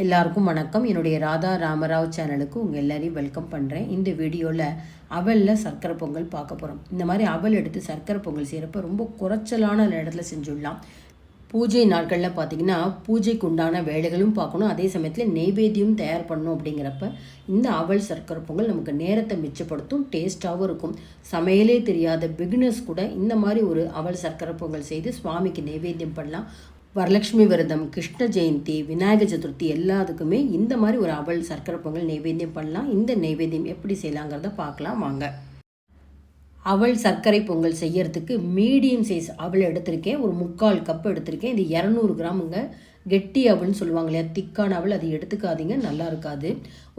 எல்லாருக்கும் வணக்கம். என்னுடைய ராதா ராமராவ் சேனலுக்கு உங்கள் எல்லாரையும் வெல்கம் பண்ணுறேன். இந்த வீடியோவில் அவலில் சர்க்கரை பொங்கல் பார்க்க போகிறோம். இந்த மாதிரி அவல் எடுத்து சர்க்கரை பொங்கல் செய்கிறப்ப ரொம்ப குறைச்சலான இடத்துல செஞ்சுடலாம். பூஜை நாட்களில் பார்த்திங்கன்னா பூஜைக்கு உண்டான வேலைகளும் பார்க்கணும், அதே சமயத்தில் நெய்வேத்தியம் தயார் பண்ணணும். அப்படிங்கிறப்ப இந்த அவல் சர்க்கரை பொங்கல் நமக்கு நேரத்தை மிச்சப்படுத்தும், டேஸ்ட்டாகவும் இருக்கும். சமையலே தெரியாத பிகினர்ஸ் கூட இந்த மாதிரி ஒரு அவல் சர்க்கரை பொங்கல் செய்து சுவாமிக்கு நெய்வேத்தியம் பண்ணலாம். வரலட்சுமி விரதம், கிருஷ்ண ஜெயந்தி, விநாயகர் சதுர்த்தி எல்லாத்துக்குமே இந்த மாதிரி ஒரு அவல் சர்க்கரை பொங்கல் நெய்வேத்தியம் பண்ணலாம். இந்த நெய்வேத்தியம் எப்படி செய்யலாங்கிறத பார்க்கலாம் வாங்க. அவல் சர்க்கரை பொங்கல் செய்யறதுக்கு மீடியம் சைஸ் அவல் எடுத்திருக்கேன். ஒரு 3/4 கப் எடுத்திருக்கேன். இது 200 கிராமுங்க. கெட்டி அவல்னு சொல்லுவாங்க இல்லையா, திக்கான அவல், அது எடுத்துக்காதீங்க, நல்லா இருக்காது.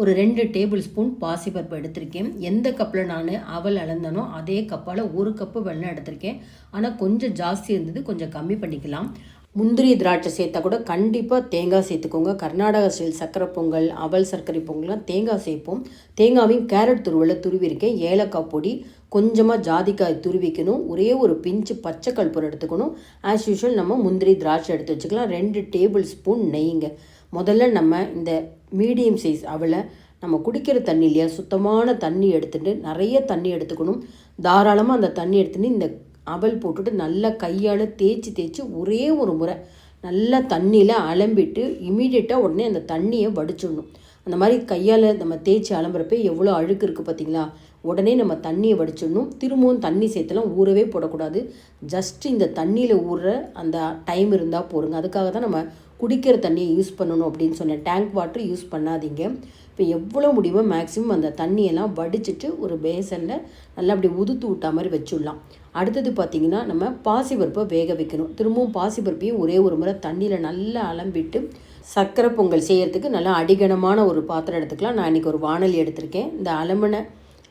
ஒரு 2 டேபிள் ஸ்பூன் பாசிப்பருப்பு எடுத்திருக்கேன். எந்த கப்பில் நான் அவல் அளந்தனோ அதே கப்பால் 1 கப்பு வெல்லம் எடுத்திருக்கேன். ஆனால் கொஞ்சம் ஜாஸ்தி இருந்தது, கொஞ்சம் கம்மி பண்ணிக்கலாம். முந்திரி திராட்சை சேர்த்தா கூட கண்டிப்பாக தேங்காய் சேர்த்துக்கோங்க. கர்நாடகா ஸ்டைல் சர்க்கரை பொங்கல், அவல் சர்க்கரை பொங்கல்லாம் தேங்காய் சேர்ப்போம். தேங்காவையும் கேரட் துருவலை துருவிருக்கேன். ஏலக்காய் பொடி, கொஞ்சமாக ஜாதிக்காய் துருவிக்கணும். ஒரே ஒரு பிஞ்சு பச்சை கற்பூரம் எடுத்துக்கணும். ஆஸ் யூஷுவல் நம்ம முந்திரி திராட்சை எடுத்து வச்சுக்கலாம். 2 டேபிள் ஸ்பூன் நெய்ங்க. முதல்ல நம்ம இந்த மீடியம் சைஸ் அவலை நம்ம குடிக்கிற தண்ணி இல்லையா, சுத்தமான தண்ணி எடுத்துகிட்டு, நிறைய தண்ணி எடுத்துக்கணும். தாராளமாக அந்த தண்ணி எடுத்துகிட்டு இந்த அவல் போட்டுட்டு நல்லா கையால் தேய்ச்சி ஒரே ஒரு முறை நல்லா தண்ணியில் அலம்பிட்டு இமீடியட்டாக உடனே அந்த தண்ணியை வடிச்சிடணும். அந்த மாதிரி கையால் நம்ம தேய்ச்சி அலம்புறப்ப எவ்வளோ அழுக்கு இருக்குது பார்த்திங்களா, உடனே நம்ம தண்ணியை வடிச்சிடணும். திரும்பவும் தண்ணி சேர்த்துலாம் ஊறவே போடக்கூடாது. ஜஸ்ட் இந்த தண்ணியில் ஊறுற அந்த டைம் இருந்தால் போடுங்க. அதுக்காக தான் நம்ம குடிக்கிற தண்ணியை யூஸ் பண்ணணும் அப்படின்னு சொன்னேன். டேங்க் வாட்டர் யூஸ் பண்ணாதீங்க. இப்போ எவ்வளோ முடியுமோ மேக்ஸிமம் அந்த தண்ணியெல்லாம் வடிச்சிட்டு ஒரு பேசனில் நல்லா அப்படி உதுத்து விட்டா மாதிரி வச்சுடலாம். அடுத்தது பார்த்திங்கன்னா நம்ம பாசிப்பருப்பை வேக வைக்கணும். திரும்பவும் பாசிப்பருப்பையும் ஒரே ஒரு முறை தண்ணியில் நல்லா அலம்பிட்டு சர்க்கரை பொங்கல் செய்கிறதுக்கு நல்லா அடிகனமான ஒரு பாத்திரம் எடுத்துக்கலாம். நான் இன்றைக்கி ஒரு வாணலி எடுத்திருக்கேன். இந்த அலம்பின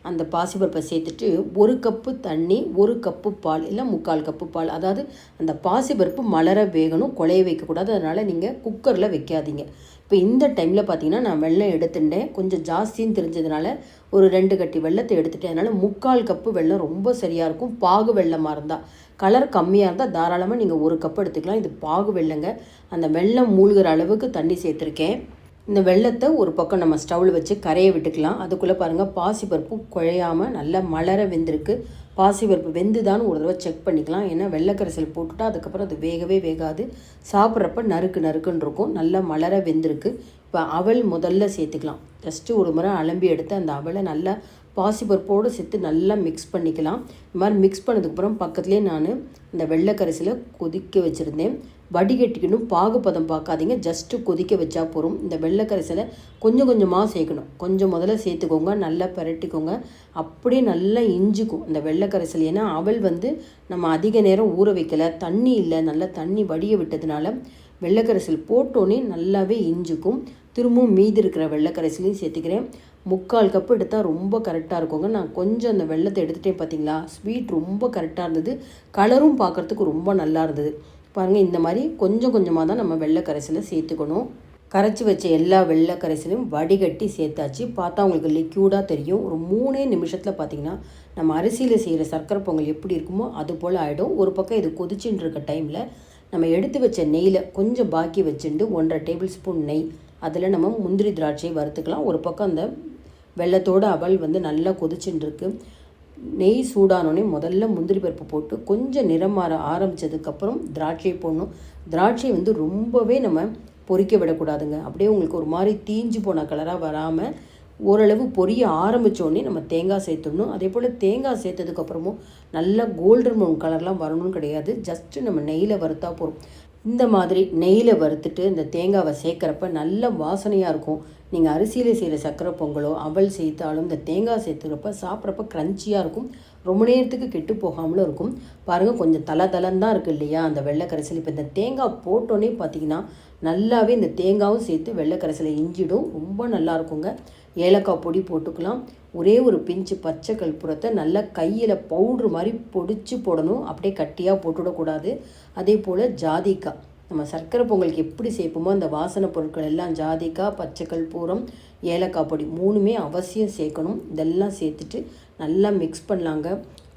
அந்த பாசிப்பருப்பை சேர்த்துட்டு 1 கப்பு தண்ணி, 1 கப்பு பால், இல்லை 3/4 கப்பு பால். அதாவது அந்த பாசிப்பருப்பு மலர வேகணும், குழைய வைக்கக்கூடாது. அதனால் நீங்கள் குக்கரில் வைக்காதீங்க. இப்போ இந்த டைமில் பார்த்தீங்கன்னா நான் வெல்லம் எடுத்துட்டேன். கொஞ்சம் ஜாஸ்தின்னு தெரிஞ்சதுனால ஒரு 2 கட்டி வெல்லத்தை எடுத்துட்டேன். அதனால் 3/4 கப்பு வெல்லம் ரொம்ப சரியாக இருக்கும். பாகு வெல்லமாக இருந்தால், கலர் கம்மியாக இருந்தால் தாராளமாக நீங்கள் 1 கப்பு எடுத்துக்கலாம். இது பாகு வெல்லங்க. அந்த வெல்லம் மூழ்கிற அளவுக்கு தண்ணி சேர்த்துருக்கேன். இந்த வெல்லத்தை ஒரு பக்கம் நம்ம ஸ்டவ்வில் வச்சு கரைய விட்டுக்கலாம். அதுக்குள்ளே பாருங்கள் பாசிப்பருப்பு குழையாமல் நல்லா மலர வெந்திருக்கு. பாசிப்பருப்பு வெந்துதான்னு ஒரு தடவை செக் பண்ணிக்கலாம். ஏன்னா வெள்ளைக்கரைசல் போட்டுட்டா அதுக்கப்புறம் அது வேகவே வேகாது. சாப்பிட்றப்ப நறுக்குன்னு இருக்கும். நல்லா மலர வெந்திருக்கு. இப்போ அவல் முதல்ல சேர்த்துக்கலாம். ஜஸ்ட்டு ஒரு முறை அலம்பி எடுத்து அந்த அவலை நல்லா பாசிப்பருப்போடு சேர்த்து நல்லா மிக்ஸ் பண்ணிக்கலாம். இந்த மாதிரி மிக்ஸ் பண்ணதுக்கப்புறம் பக்கத்துலேயே நான் இந்த வெள்ளைக்கரைசலை கொதிக்க வச்சுருந்தேன். வடிகட்டிக்கணும், பாகுபதம் பார்க்காதீங்க, ஜஸ்ட்டு கொதிக்க வச்சா போகிறோம். இந்த வெள்ளைக்கரைசலை கொஞ்சம் கொஞ்சமாக சேர்க்கணும். கொஞ்சம் முதல்ல சேர்த்துக்கோங்க, நல்லா பரட்டிக்கோங்க. அப்படியே நல்லா இஞ்சிக்கும் இந்த வெள்ளைக்கரைசல். ஏன்னா அவல் நம்ம அதிக நேரம் ஊற வைக்கலை, தண்ணி இல்லை, நல்லா தண்ணி வடிய விட்டதுனால வெள்ளைக்கரைசல் போட்டோன்னே நல்லாவே இஞ்சிக்கும். திரும்பவும் மீதி இருக்கிற வெள்ளைக்கரைசலையும் சேர்த்துக்கிறேன். 3/4 கப்பு எடுத்தால் ரொம்ப கரெக்டாக இருக்குங்க. நான் கொஞ்சம் அந்த வெள்ளத்தை எடுத்துகிட்டே பார்த்தீங்களா, ஸ்வீட் ரொம்ப கரெக்டாக இருந்தது. கலரும் பார்க்குறதுக்கு ரொம்ப நல்லா இருந்தது. பாருங்கள், இந்த மாதிரி கொஞ்சம் கொஞ்சமாக தான் நம்ம வெள்ளை கரைசலை சேர்த்துக்கணும். கரைச்சி வச்ச எல்லா வெள்ளை கரைசலையும் வடிகட்டி சேர்த்தாச்சு. பார்த்தா உங்களுக்கு லிக்யூடாக தெரியும். ஒரு 3 நிமிஷத்தில் பார்த்திங்கன்னா நம்ம அரிசியில் செய்கிற சர்க்கரை பொங்கல் எப்படி இருக்குமோ அது போல் ஆகிடும். ஒரு பக்கம் இது கொதிச்சுட்டு இருக்க டைமில் நம்ம எடுத்து வச்ச நெய்யில் கொஞ்சம் பாக்கி வச்சுட்டு 1/2 டேபிள் ஸ்பூன் நெய், அதில் நம்ம முந்திரி திராட்சையை வறுத்துக்கலாம். ஒரு பக்கம் அந்த வெள்ளத்தோடு அவல் நல்லா கொதிச்சுட்டு இருக்கு. நெய் சூடானோடனே முதல்ல முந்திரி பருப்பு போட்டு கொஞ்சம் நிறம் மாற ஆரம்பித்ததுக்கப்புறம் திராட்சையை போடணும். திராட்சை ரொம்பவே நம்ம பொரிக்க விடக்கூடாதுங்க. அப்படியே உங்களுக்கு ஒரு மாதிரி தீஞ்சு போன கலராக வராமல் ஓரளவு பொரிய ஆரம்பித்தோடனே நம்ம தேங்காய் சேர்த்துடணும். அதே போல் தேங்காய் சேர்த்ததுக்கப்புறமும் நல்லா கோல்டன் ப்ரௌன் கலர்லாம் வரணும்னு கிடையாது. ஜஸ்ட்டு நம்ம நெய்யில் வறுத்தா போகிறோம். இந்த மாதிரி நெய்யில் வறுத்துட்டு இந்த தேங்காவை சேர்க்குறப்ப நல்ல வாசனையாக இருக்கும். நீங்கள் அரிசியில் செய்கிற சர்க்கரை பொங்கலோ அவல் சேர்த்தாலும் இந்த தேங்காய் சேர்த்துக்கிறப்ப சாப்பிட்றப்ப க்ரன்ச்சியாக இருக்கும். ரொம்ப நேரத்துக்கு கெட்டு போகாமலும் இருக்கும். பாருங்கள், கொஞ்சம் தலன்னு தான் இருக்குது இல்லையா அந்த வெள்ளை கரைசல். இப்போ இந்த தேங்காய் போட்டோன்னே பார்த்திங்கன்னா நல்லாவே இந்த தேங்காயும் சேர்த்து வெள்ளை கரைசலை இஞ்சிடும். ரொம்ப நல்லா இருக்குங்க. ஏலக்காய் பொடி போட்டுக்கலாம். ஒரே ஒரு பிஞ்சு பச்சை கற்பூரத்தை நல்லா கையில் பவுட்ரு மாதிரி பொடிச்சு போடணும். அப்படியே கட்டியாக போட்டுவிடக்கூடாது. அதே போல் ஜாதிக்காய், நம்ம சர்க்கரை பொங்கலுக்கு எப்படி சேர்ப்போமோ அந்த வாசனை பொருட்கள் எல்லாம் ஜாதிக்காய், பச்சை கற்பூரம், ஏலக்காய் பொடி 3மே அவசியம் சேர்க்கணும். இதெல்லாம் சேர்த்துட்டு நல்லா மிக்ஸ் பண்ணலாங்க.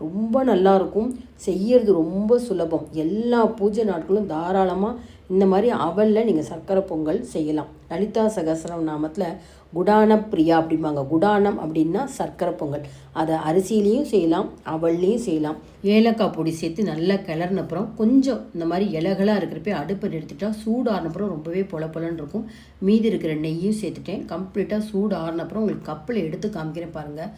ரொம்ப நல்லாயிருக்கும். செய்யறது ரொம்ப சுலபம். எல்லா பூஜை நாட்களும் தாராளமாக இந்த மாதிரி அவலில் நீங்கள் சர்க்கரை பொங்கல் செய்யலாம். லலிதா சகஸ்ரநாமத்தில் குடான பிரியா அப்படிம்பாங்க. குடானம் அப்படின்னா சர்க்கரை பொங்கல். அதை அரிசியிலையும் செய்யலாம், அவல்லையும் செய்யலாம். ஏலக்காய் பொடி சேர்த்து நல்லா கிளறினப்புறம் கொஞ்சம் இந்த மாதிரி இலகலாக இருக்கிறப்ப அடுப்பை நிறுத்திட்டா சூடு ஆறினப்புறம் ரொம்பவே பொலன்னு இருக்கும். மீதி இருக்கிற நெய்யும் சேர்த்துட்டேன். கம்ப்ளீட்டாக சூடு ஆறினப்புறம் உங்களுக்கு கப்பில் எடுத்து காமிக்கிறேன் பாருங்கள்.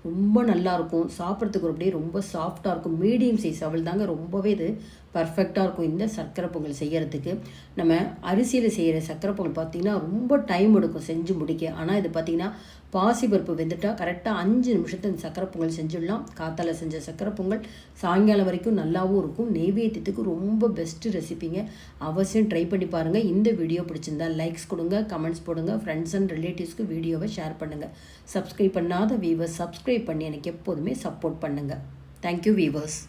ரொம்ப நல்லாயிருக்கும். சாப்பிட்றதுக்கு அப்படியே ரொம்ப சாஃப்டாக இருக்கும். மீடியம் சைஸ் அவள் தாங்க ரொம்பவே இது பர்ஃபெக்டாக இருக்கும் இந்த சர்க்கரை பொங்கல் செய்கிறதுக்கு. நம்ம அரிசியில் செய்கிற சர்க்கரை பொங்கல் பார்த்திங்கன்னா ரொம்ப டைம் எடுக்கும் செஞ்சு முடிக்க. ஆனால் இது பார்த்திங்கன்னா பாசிப்பருப்பு வெந்துட்டால் கரெக்டாக 5 நிமிஷத்தில் இந்த சர்க்கரை பொங்கல் செஞ்சிடலாம். காத்தால செஞ்ச சர்க்கரை பொங்கல் சாயங்காலம் வரைக்கும் நல்லாவும் இருக்கும். நெய்வேத்தியத்துக்கு ரொம்ப பெஸ்ட்டு ரெசிபிங்க. அவசியம் ட்ரை பண்ணி பாருங்கள். இந்த வீடியோ பிடிச்சிருந்தா லைக்ஸ் கொடுங்க, கமெண்ட்ஸ் போடுங்க, ஃப்ரெண்ட்ஸ் அண்ட் ரிலேட்டிவ்ஸ்க்கு வீடியோவை ஷேர் பண்ணுங்கள். சப்ஸ்கிரைப் பண்ணாத வீவர்ஸ் சப்ஸ்கிரைப் பண்ணி எனக்கு எப்போதுமே சப்போர்ட் பண்ணுங்கள். Thank you viewers.